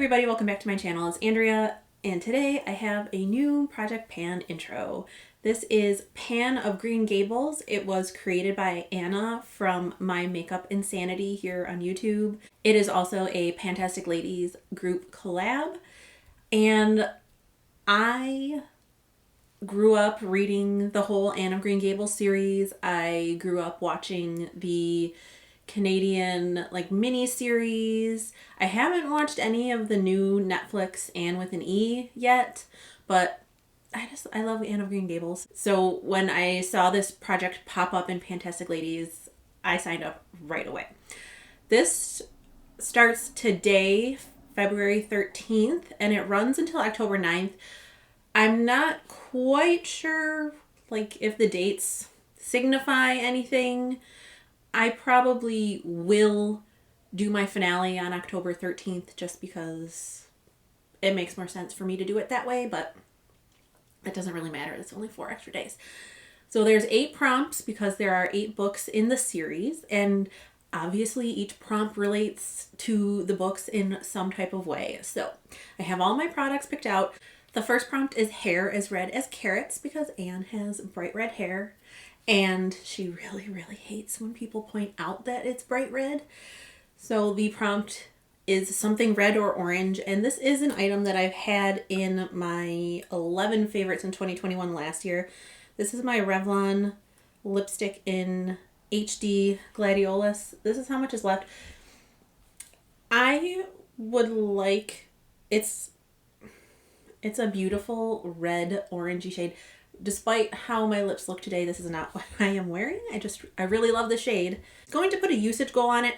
everybody, welcome back to my channel. It's Andrea, and today I have a new Project Pan intro. This is Pan of Green Gables. It was created by Anna from My Makeup Insanity here on YouTube. It is also a Fantastic Ladies group collab, and I grew up reading the whole Anne of Green Gables series. I grew up watching the Canadian mini series. I haven't watched any of the new Netflix Anne with an E yet, but I love Anne of Green Gables. So when I saw this project pop up in Fantastic Ladies, I signed up right away. This starts today, February 13th, and it runs until October 9th. I'm not quite sure if the dates signify anything. I probably will do my finale on October 13th just because it makes more sense for me to do it that way, but it doesn't really matter. It's only 4 extra days. So there's 8 prompts because there are 8 books in the series, and obviously each prompt relates to the books in some type of way. So I have all my products picked out. The first prompt is hair as red as carrots because Anne has bright red hair. And she really, really hates when people point out that it's bright red. So the prompt is something red or orange. And this is an item that I've had in my 11 favorites in 2021 last year. This is my Revlon lipstick in HD Gladiolus. This is how much is left. I would like, it's a beautiful red orangey shade. Despite how my lips look today, this is not what I am wearing. I really love the shade. Going to put a usage goal on it.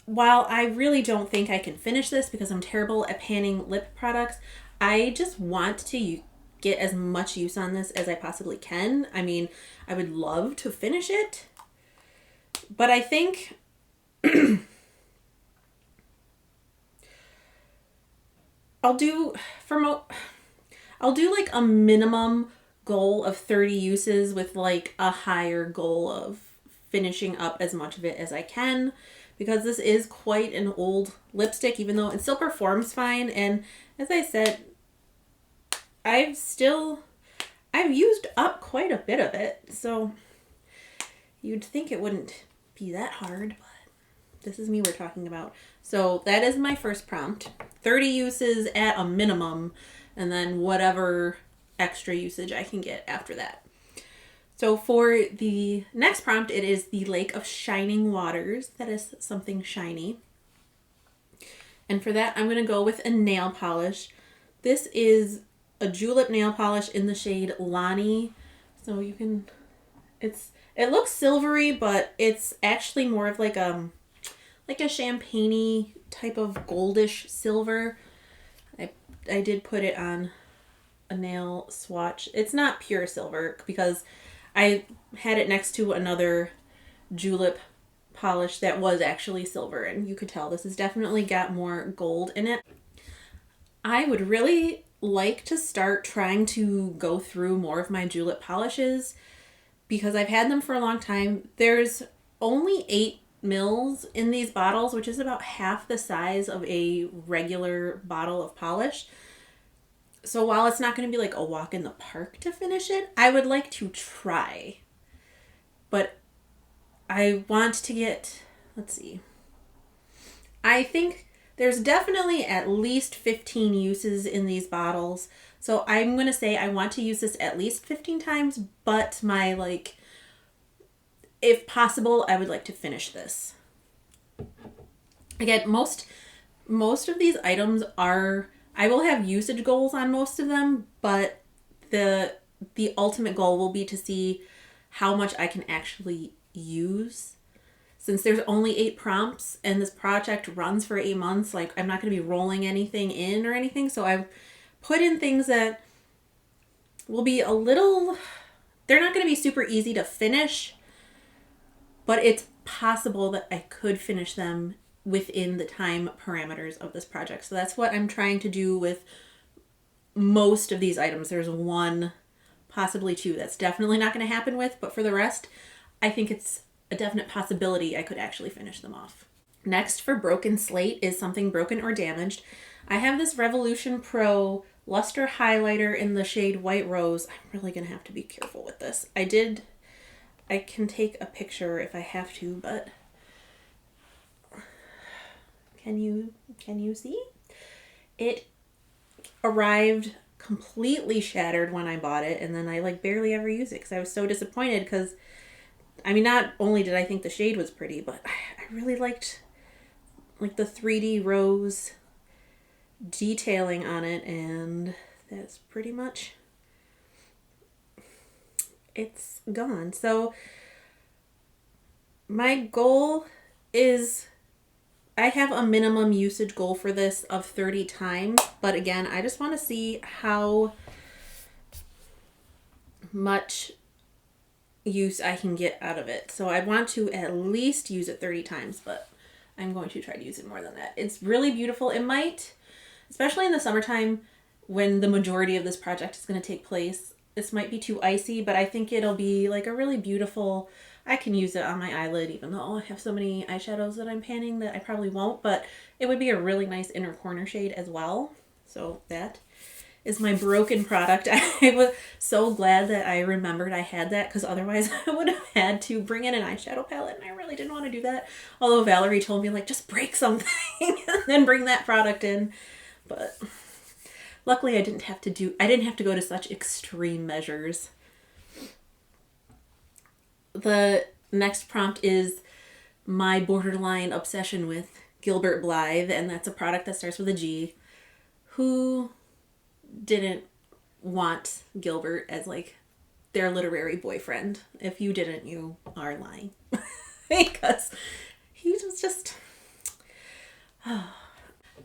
While I really don't think I can finish this because I'm terrible at panning lip products, I just want to get as much use on this as I possibly can. I mean, I would love to finish it, but I think I'll do a minimum goal of 30 uses with a higher goal of finishing up as much of it as I can, because this is quite an old lipstick, even though it still performs fine. And as I said, I've used up quite a bit of it, so you'd think it wouldn't be that hard, but this is me we're talking about. So that is my first prompt. 30 uses at a minimum, and then whatever extra usage I can get after that. So for the next prompt, it is the Lake of Shining Waters. That is something shiny. And for that, I'm going to go with a nail polish. This is a julep nail polish in the shade Lonnie. So you can, it looks silvery, but it's actually more of like a champagne-y type of goldish silver. I did put it on a nail swatch. It's not pure silver because I had it next to another julep polish that was actually silver, and you could tell this has definitely got more gold in it. I would really like to start trying to go through more of my julep polishes because I've had them for a long time. There's only 8 mils in these bottles, which is about half the size of a regular bottle of polish. So while it's not going to be like a walk in the park to finish it, I would like to try. But I want to get, let's see. I think there's definitely at least 15 uses in these bottles. So I'm going to say I want to use this at least 15 times, but if possible, I would like to finish this. Again, most of these items I will have usage goals on most of them, but the ultimate goal will be to see how much I can actually use. Since there's only 8 prompts and this project runs for 8 months, I'm not going to be rolling anything in or anything. So I've put in things that will be they're not going to be super easy to finish, but it's possible that I could finish them within the time parameters of this project. So that's what I'm trying to do with most of these items. There's 1, possibly 2 that's definitely not going to happen with, but for the rest, I think it's a definite possibility I could actually finish them off. Next for Broken Slate is something broken or damaged. I have this Revolution Pro Luster Highlighter in the shade White Rose. I'm really going to have to be careful with this. I can take a picture if I have to, but can you see? It arrived completely shattered when I bought it, and then I like barely ever use it because I was so disappointed because, I mean, not only did I think the shade was pretty, but I really liked like the 3D rose detailing on it, and that's pretty much, it's gone. So my goal is, I have a minimum usage goal for this of 30 times, but again, I just want to see how much use I can get out of it. So I want to at least use it 30 times, but I'm going to try to use it more than that. It's really beautiful. It might, especially in the summertime when the majority of this project is going to take place, this might be too icy, but I think it'll be like a really beautiful, I can use it on my eyelid even though I have so many eyeshadows that I'm panning that I probably won't, but it would be a really nice inner corner shade as well. So that is my broken product. I was so glad that I remembered I had that, because otherwise I would have had to bring in an eyeshadow palette, and I really didn't want to do that. Although Valerie told me, like, just break something and then bring that product in. But luckily I didn't have to go to such extreme measures. The next prompt is my borderline obsession with Gilbert Blythe, and that's a product that starts with a G. Who didn't want Gilbert as like their literary boyfriend? If you didn't, you are lying. Because he was just...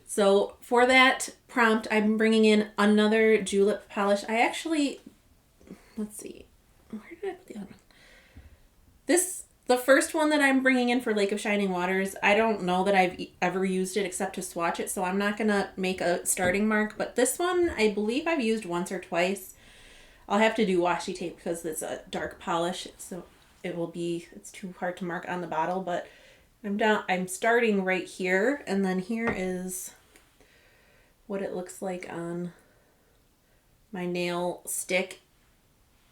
So for that prompt, I'm bringing in another julep polish. I actually, let's see, where did I put the other one? The first one that I'm bringing in for Lake of Shining Waters, I don't know that I've ever used it except to swatch it, so I'm not going to make a starting mark. But this one, I believe I've used once or twice. I'll have to do washi tape because it's a dark polish, so it's too hard to mark on the bottle. But I'm starting right here, and then here is what it looks like on my nail stick.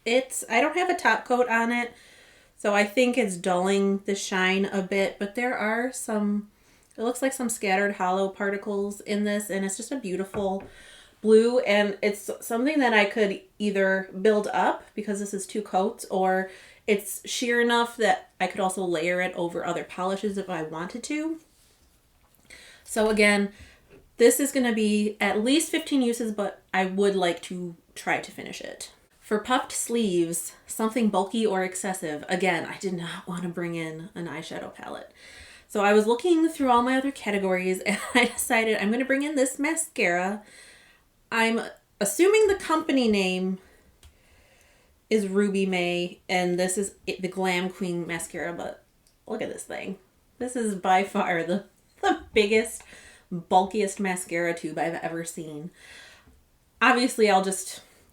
I don't have a top coat on it, so I think it's dulling the shine a bit, but there are it looks like some scattered hollow particles in this, and it's just a beautiful blue, and it's something that I could either build up because this is 2 coats, or it's sheer enough that I could also layer it over other polishes if I wanted to. So again, this is going to be at least 15 uses, but I would like to try to finish it. For puffed sleeves, something bulky or excessive, again, I did not want to bring in an eyeshadow palette. So I was looking through all my other categories, and I decided I'm going to bring in this mascara. I'm assuming the company name is Ruby May, and this is the Glam Queen mascara, but look at this thing. This is by far the biggest, bulkiest mascara tube I've ever seen. Obviously, I'll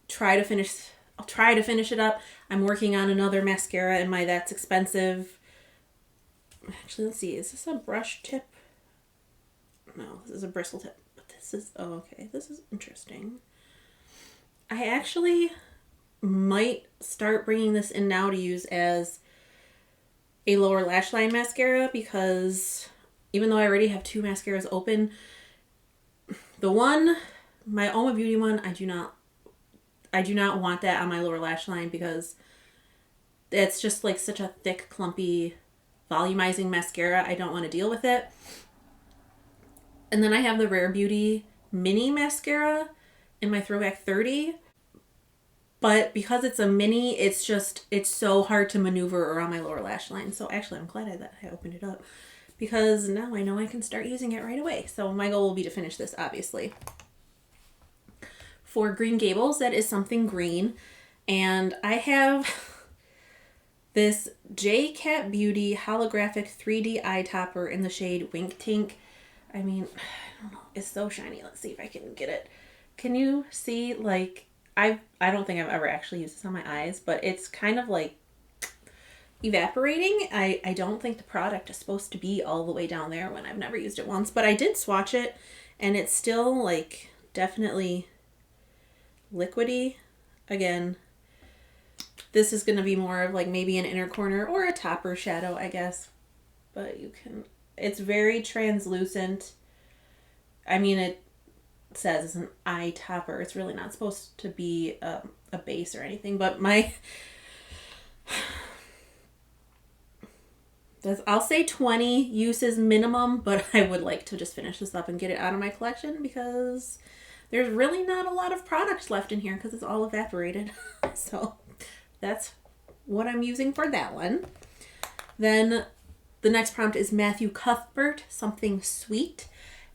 try to finish it up. I'm working on another mascara in my That's Expensive. Actually, let's see. Is this a brush tip? No, this is a bristle tip. But this is, oh, okay. This is interesting. I actually might start bringing this in now to use as a lower lash line mascara, because even though I already have 2 mascaras open, the one, my Oma Beauty one, I do not want that on my lower lash line because it's just like such a thick, clumpy, volumizing mascara. I don't want to deal with it. And then I have the Rare Beauty mini mascara in my Throwback 30. But because it's a mini, it's so hard to maneuver around my lower lash line. So actually, I'm glad that I opened it up, because now I know I can start using it right away. So my goal will be to finish this, obviously. For Green Gables, that is something green. And I have this J-Cat Beauty holographic 3D eye topper in the shade Wink Tink. I mean, I don't know. It's so shiny. Let's see if I can get it. Can you see, like, I don't think I've ever actually used this on my eyes, but it's kind of like evaporating. I don't think the product is supposed to be all the way down there when I've never used it once, but I did swatch it and it's still like definitely liquidy. Again, this is going to be more of like maybe an inner corner or a topper shadow, I guess. But you can, it's very translucent. I mean, it says it's an eye topper. It's really not supposed to be a base or anything, but I'll say 20 uses minimum, but I would like to just finish this up and get it out of my collection because there's really not a lot of products left in here because it's all evaporated. So that's what I'm using for that one. Then the next prompt is Matthew Cuthbert, Something Sweet.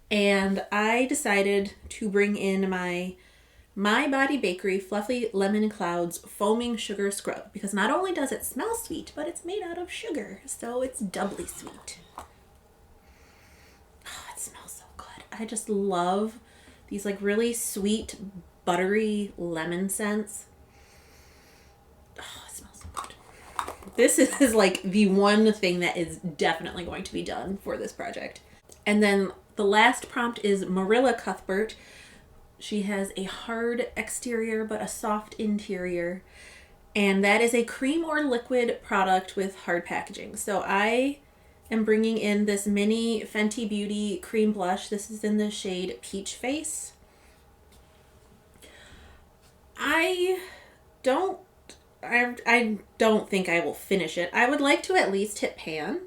And I decided to bring in my Body Bakery Fluffy Lemon Clouds Foaming Sugar Scrub because not only does it smell sweet, but it's made out of sugar, so it's doubly sweet. Oh, it smells so good. I just love these like really sweet, buttery lemon scents. Oh, it smells so good. This is like the one thing that is definitely going to be done for this project. And then the last prompt is Marilla Cuthbert. She has a hard exterior but a soft interior. And that is a cream or liquid product with hard packaging. So I am bringing in this mini Fenty Beauty cream blush. This is in the shade Peach Face. I don't think I will finish it. I would like to at least hit pan.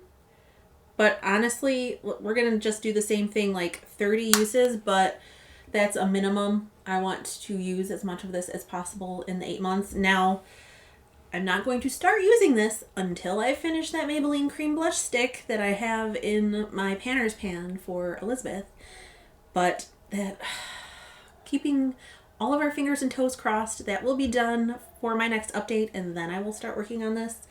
But honestly, we're going to just do the same thing, like 30 uses, but that's a minimum. I want to use as much of this as possible in the 8 months. Now, I'm not going to start using this until I finish that Maybelline cream blush stick that I have in my panner's pan for Elizabeth. But that, keeping all of our fingers and toes crossed, that will be done for my next update, and then I will start working on this.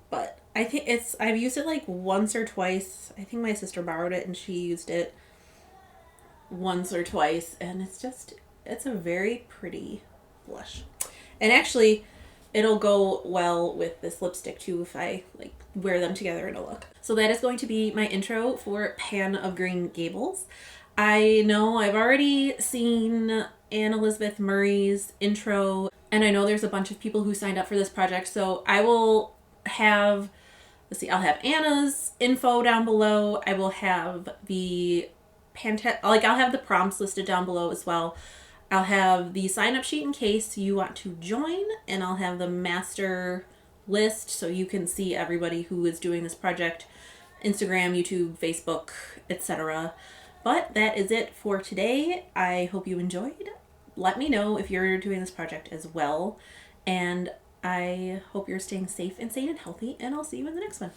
But I think I've used it like once or twice. I think my sister borrowed it and she used it once or twice. And it's a very pretty blush. And actually, it'll go well with this lipstick too if I like wear them together in a look. So that is going to be my intro for Pan of Green Gables. I know I've already seen Anne Elizabeth Murray's intro. And I know there's a bunch of people who signed up for this project. So I will have, I'll have Anna's info down below. I will have I'll have the prompts listed down below as well. I'll have the sign up sheet in case you want to join, and I'll have the master list so you can see everybody who is doing this project, Instagram, YouTube, Facebook, etc. But that is it for today. I hope you enjoyed. Let me know if you're doing this project as well, and I hope you're staying safe and sane and healthy, and I'll see you in the next one.